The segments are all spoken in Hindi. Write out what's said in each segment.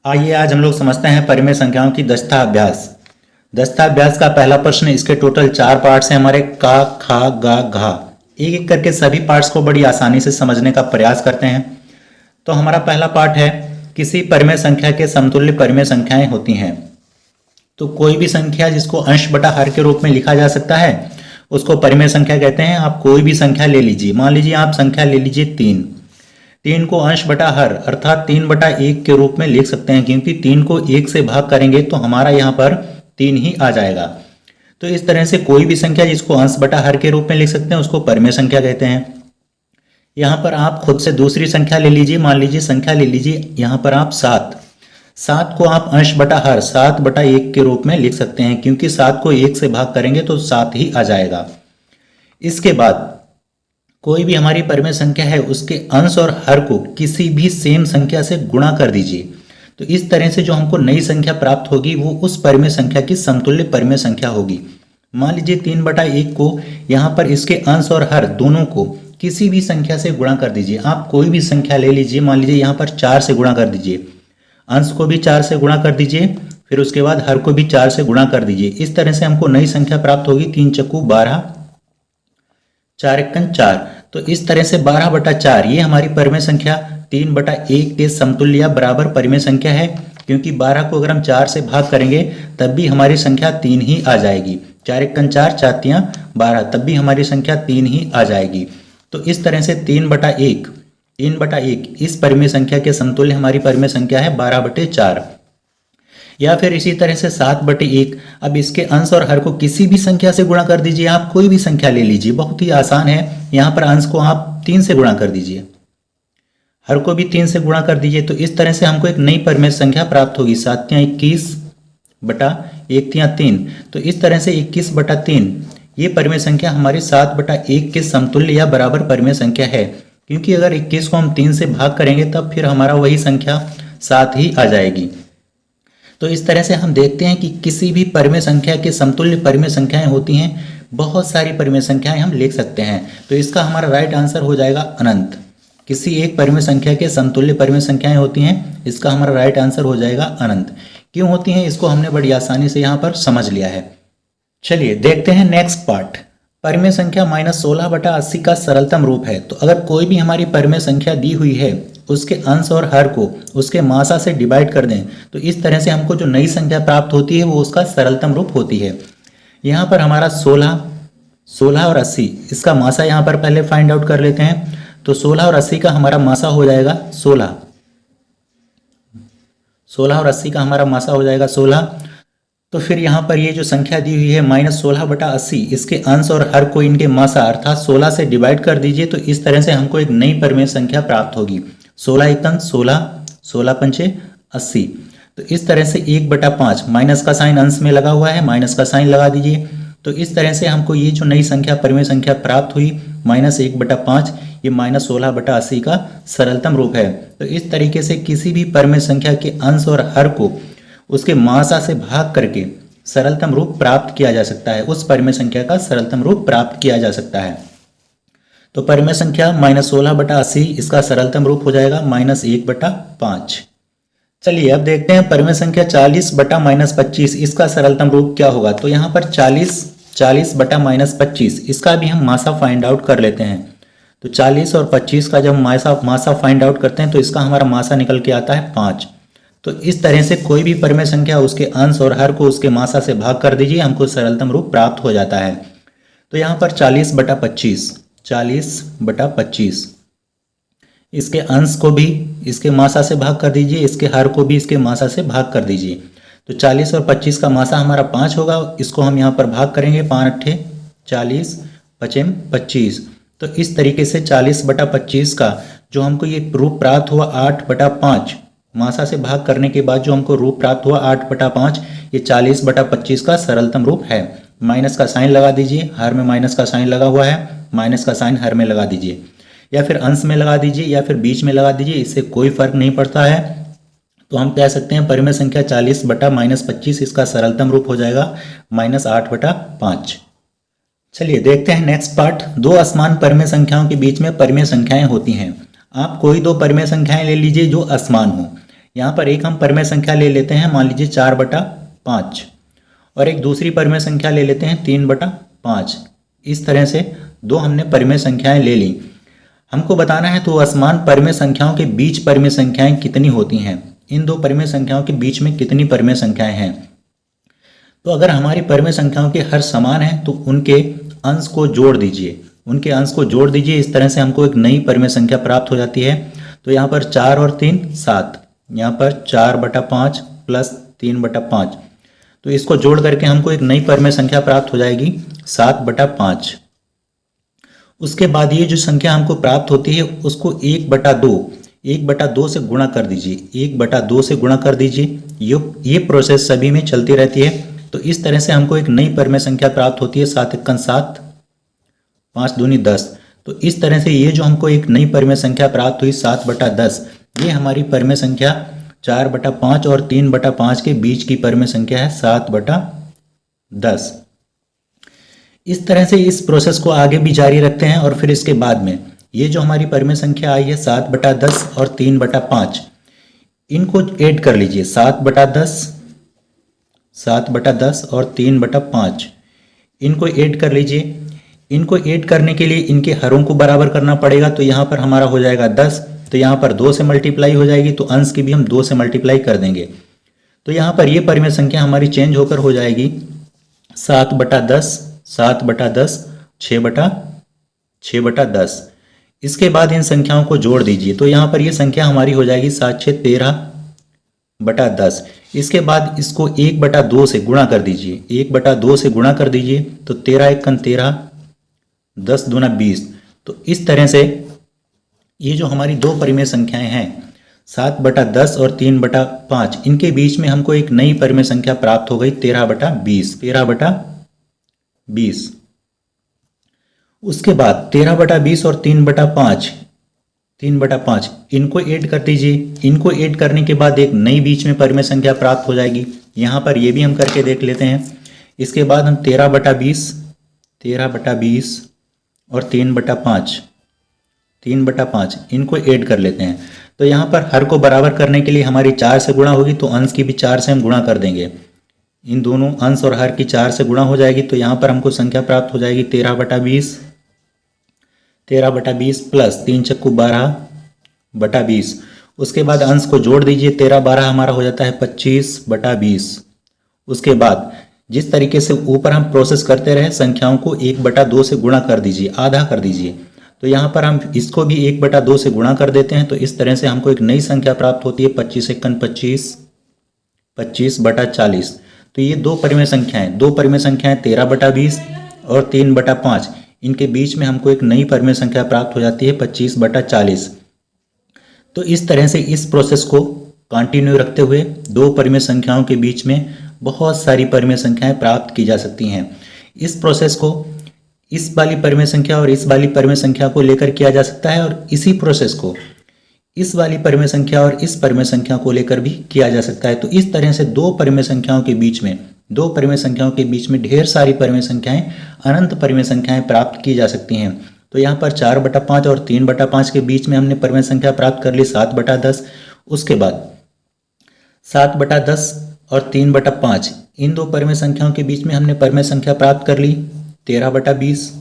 आइए आज हम लोग समझते हैं परिमेय संख्याओं की दस्ता अभ्यास। दस्ता अभ्यास का पहला प्रश्न, इसके टोटल 4 पार्ट्स हैं हमारे, का, खा, गा, घा। एक एक करके सभी पार्ट्स को बड़ी आसानी से समझने का प्रयास करते हैं। तो हमारा पहला पार्ट है, किसी परिमेय संख्या के समतुल्य परिमेय संख्याएं होती हैं। तो कोई भी संख्या जिसको अंश बटा हर के रूप में लिखा जा सकता है उसको परिमेय संख्या कहते हैं। आप कोई भी संख्या ले लीजिए, मान लीजिए आप संख्या ले लीजिए 3 को अंश बटा हर अर्थात 3/1 के रूप में लिख सकते हैं, क्योंकि 3 को 1 से भाग करेंगे तो हमारा यहाँ पर 3 ही आ जाएगा। तो इस तरह से कोई भी संख्या जिसको अंश बटा हर के रूप में लिख सकते हैं उसको परिमेय संख्या कहते हैं। यहाँ पर आप खुद से दूसरी संख्या ले लीजिए, मान लीजिए संख्या ले लीजिए यहाँ पर आप 7 को आप अंश बटा हर 7/1 के रूप में लिख सकते हैं, क्योंकि 7 को 1 से भाग करेंगे तो 7 ही आ जाएगा। इसके बाद कोई भी हमारी परिमेय संख्या है उसके अंश और हर को किसी भी सेम संख्या से गुणा कर दीजिए। तो इस तरह से जो हमको नई संख्या प्राप्त होगी वो उस परिमेय संख्या की समतुल्य परिमेय संख्या होगी। मान लीजिए 3/1 को यहाँ पर इसके अंश और हर दोनों को किसी भी संख्या से गुणा कर दीजिए। आप कोई भी संख्या ले लीजिए, मान लीजिए यहाँ पर 4 से गुणा कर दीजिए, अंश को भी 4 से गुणा कर दीजिए, फिर उसके बाद हर को भी 4 से गुणा कर दीजिए। इस तरह से हमको नई संख्या प्राप्त होगी 3 चक्कू 12, 4 एकम 4। तो इस तरह से 12/4 ये हमारी परिमेय संख्या 3/1 के समतुल्य या बराबर परिमेय संख्या है, क्योंकि 12 को अगर हम 4 से भाग करेंगे तब भी हमारी संख्या 3 ही आ जाएगी। 4 एकम 4, 4 12, तब भी हमारी संख्या 3 ही आ जाएगी। तो इस तरह से 3/1 इस परिमेय संख्या के समतुल्य हमारी परिमेय संख्या है 12/4। या फिर इसी तरह से 7/1, अब इसके अंश और हर को किसी भी संख्या से गुणा कर दीजिए। आप कोई भी संख्या ले लीजिए, बहुत ही आसान है। यहाँ पर अंश को आप 3 से गुणा कर दीजिए, हर को भी 3 से गुणा कर दीजिए। तो इस तरह से हमको एक नई परिमेय संख्या प्राप्त होगी, 7×21/1×3। तो इस तरह से 21/3 ये परिमेय संख्या हमारी 7/1 के समतुल्य या बराबर परिमेय संख्या है, क्योंकि अगर 21 को हम 3 से भाग करेंगे तब फिर हमारा वही संख्या 7 ही आ जाएगी। तो इस तरह से हम देखते हैं कि किसी भी परिमेय संख्या के समतुल्य परिमेय संख्याएं होती हैं। बहुत सारी परिमेय संख्याएं हम लिख सकते हैं। तो इसका हमारा राइट आंसर हो जाएगा अनंत। किसी एक परिमेय संख्या के समतुल्य परिमेय संख्याएं होती हैं, इसका हमारा राइट आंसर हो जाएगा अनंत। क्यों होती हैं इसको हमने बड़ी आसानी से यहाँ पर समझ लिया है। चलिए देखते हैं नेक्स्ट पार्ट। परिमेय संख्या -16/80 का सरलतम रूप है। तो अगर कोई भी हमारी परिमेय संख्या दी हुई है उसके अंश और हर को उसके मासा से डिवाइड कर दें, तो इस तरह से हमको जो नई संख्या प्राप्त होती है वो उसका सरलतम रूप होती है। यहाँ पर हमारा 16 और 80 इसका मासा यहाँ पर पहले फाइंड आउट कर लेते हैं। तो 16 और 80 का हमारा मासा हो जाएगा 16 और 80 का हमारा मासा हो जाएगा 16। तो फिर यहाँ पर ये जो संख्या दी हुई है -16/80, इसके अंश और हर को इनके मासा अर्थात 16 से डिवाइड कर दीजिए। तो इस तरह से हमको एक नई परिमेय संख्या प्राप्त होगी, 16 एकम 16, 16 पंचे 80। तो इस तरह से 1/5 माइनस का साइन अंश में लगा हुआ है, माइनस का साइन लगा दीजिए। तो इस तरह से हमको ये जो नई संख्या परिमेय संख्या प्राप्त हुई -1/5, ये -16/80 का सरलतम रूप है। तो इस तरीके से किसी भी परिमेय संख्या के अंश और हर को उसके मासा से भाग करके सरलतम रूप प्राप्त किया जा सकता है, उस परिमेय संख्या का सरलतम रूप प्राप्त किया जा सकता है। तो परिमेय संख्या -16/80 इसका सरलतम रूप हो जाएगा -1/5। चलिए अब देखते हैं परिमेय संख्या 40/-25 इसका सरलतम रूप क्या होगा। तो यहाँ पर 40/-25 इसका भी हम मासा फाइंड आउट कर लेते हैं। तो 40 और 25 का जब मासा फाइंड आउट करते हैं तो इसका हमारा मासा निकल के आता है 5। तो इस तरह से कोई भी परिमेय संख्या उसके अंश और हर को उसके मासा से भाग कर दीजिए, हमको सरलतम रूप प्राप्त हो जाता है। तो यहाँ पर 40/25 इसके अंश को भी इसके मासा से भाग कर दीजिए, इसके हर को भी इसके मासा से भाग कर दीजिए। तो 40 और 25 का मासा हमारा 5 होगा, इसको हम यहाँ पर भाग करेंगे, 5×8 40, 5×5 25। तो इस तरीके से 40/25 का जो हमको ये रूप प्राप्त हुआ 8/5, मासा से भाग करने के बाद जो हमको रूप प्राप्त हुआ 8/5, ये 40/25 का सरलतम रूप है। माइनस का साइन लगा दीजिए, हर में माइनस का साइन लगा हुआ है, माइनस का साइन हर में लगा दीजिए, या फिर अंश में लगा दीजिए या फिर बीच में लगा दीजिए, इससे कोई फर्क नहीं पड़ता है। तो हम कह सकते हैं परिमेय संख्या 40/-25 इसका सरलतम रूप हो जाएगा -8/5। चलिए देखते हैं नेक्स्ट पार्ट। दो असमान परिमेय संख्याओं के बीच में परिमेय संख्याएं होती हैं। आप कोई दो परिमेय संख्याएं ले लीजिए जो असमान हो। यहाँ पर एक हम परिमेय संख्या ले लेते हैं, मान लीजिए 4/5, और एक दूसरी परिमेय संख्या ले लेते हैं 3/5। इस तरह से दो हमने परिमेय संख्याएं ले ली। हमको बताना है तो असमान परिमेय संख्याओं के बीच परिमेय संख्याएं कितनी होती हैं, इन दो परिमेय संख्याओं के बीच में कितनी परिमेय संख्याएं हैं। तो अगर हमारी परिमेय संख्याओं के हर समान हैं तो उनके अंश को जोड़ दीजिए, उनके अंश को जोड़ दीजिए। इस तरह से हमको एक नई परिमेय संख्या प्राप्त हो जाती है। तो यहाँ पर 4 और 3 7, यहाँ पर 4/5 प्लस 3/5, तो इसको जोड़ करके हमको एक नई परिमेय संख्या प्राप्त हो जाएगी 7/5। उसके बाद ये जो संख्या हमको प्राप्त होती है उसको 1/2 से गुणा कर दीजिए, 1/2 से गुणा कर दीजिए। ये प्रोसेस सभी में चलती रहती है। तो इस तरह से हमको एक नई परिमेय संख्या प्राप्त होती है 7 × 7, 5 दूनी 10। तो इस तरह से ये जो हमको एक नई परिमेय संख्या प्राप्त हुई 7/10, ये हमारी परिमेय संख्या 4/5 और 3/5 के बीच की परिमेय संख्या है 7/10। इस तरह से इस प्रोसेस को आगे भी जारी रखते हैं। और फिर इसके बाद में ये जो हमारी परिमेय संख्या आई है 7/10 और 3/5, इनको ऐड कर लीजिए। 7/10 और 3/5 इनको ऐड कर लीजिए। इनको ऐड करने के लिए इनके हरों को बराबर करना पड़ेगा। तो यहाँ पर हमारा हो जाएगा 10, तो यहाँ पर 2 से मल्टीप्लाई हो जाएगी, तो अंश की भी हम 2 से मल्टीप्लाई कर देंगे। तो यहाँ पर ये परिमेय संख्या हमारी चेंज होकर हो जाएगी 7/10, 6/10। इसके बाद इन संख्याओं को जोड़ दीजिए। तो यहाँ पर ये संख्या हमारी हो जाएगी 7 6 13/10। इसके बाद इसको 1/2 से गुणा कर दीजिए, 1/2 से गुणा कर दीजिए। तो 13 × 13, 10 दूना 20। तो इस तरह से ये जो हमारी दो परिमेय संख्याएं हैं 7/10 और 3/5, इनके बीच में हमको एक नई परिमेय संख्या प्राप्त हो गई 13/20। उसके बाद 13/20 और 3/5 इनको ऐड कर दीजिए। इनको ऐड करने के बाद एक नई बीच में परिमेय संख्या प्राप्त हो जाएगी। यहाँ पर ये भी हम करके देख लेते हैं। इसके बाद हम 13/20 और 3/5 इनको ऐड कर लेते हैं। तो यहाँ पर हर को बराबर करने के लिए हमारी 4 से गुणा होगी, तो अंश की भी 4 से हम गुणा कर देंगे। इन दोनों अंश और हर की 4 से गुणा हो जाएगी। तो यहाँ पर हमको संख्या प्राप्त हो जाएगी 13/20 प्लस 3 × 12/20। उसके बाद अंश को जोड़ दीजिए, 13/12 हमारा हो जाता है 25/20। उसके बाद जिस तरीके से ऊपर हम प्रोसेस करते रहे, संख्याओं को 1/2 से गुणा कर दीजिए, आधा कर दीजिए। तो यहाँ पर हम इसको भी 1/2 से गुणा कर देते हैं। तो इस तरह से हमको एक नई संख्या प्राप्त होती है 25 × 25, 25/40। तो ये दो परिमेय संख्याएं 13/20 और 3/5, इनके बीच में हमको एक नई परिमेय संख्या प्राप्त हो जाती है 25/40। तो इस तरह से इस प्रोसेस को कंटिन्यू रखते हुए दो परिमेय संख्याओं के बीच में बहुत सारी परिमेय संख्याएं प्राप्त की जा सकती हैं। इस प्रोसेस को इस वाली परिमेय संख्या और इस वाली परिमेय संख्या को लेकर किया जा सकता है, और इसी प्रोसेस को इस वाली परिमेय संख्या और इस परिमेय संख्या को लेकर भी किया जा सकता है। तो इस तरह से दो परिमेय संख्याओं के बीच में ढेर सारी परिमेय संख्याएं, अनंत परिमेय संख्याएं प्राप्त की जा सकती हैं। तो यहाँ पर 4/5 और 3/5 के बीच में हमने परिमेय संख्या प्राप्त कर ली 7/10। उसके बाद 7/10 और 3/5 इन दो परिमेय संख्याओं के बीच में हमने परिमेय संख्या प्राप्त कर ली 13/20।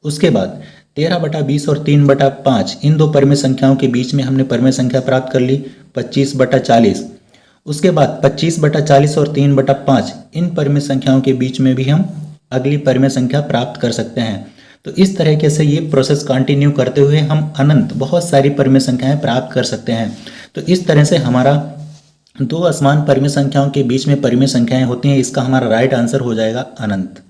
उसके बाद 13/20 और 3/5 इन दो परिमेय संख्याओं के बीच में हमने परिमेय संख्या प्राप्त कर ली 25/40। उसके बाद 25/40 और 3/5 इन परिमेय संख्याओं के बीच में भी हम अगली परिमेय संख्या प्राप्त कर सकते हैं। तो इस तरीके से ये प्रोसेस कंटिन्यू करते हुए हम अनंत बहुत सारी परिमेय संख्याएं प्राप्त कर सकते हैं। तो इस तरह से हमारा दो असमान परिमेय संख्याओं के बीच में परिमेय संख्याएं होती हैं। इसका हमारा राइट आंसर हो जाएगा अनंत।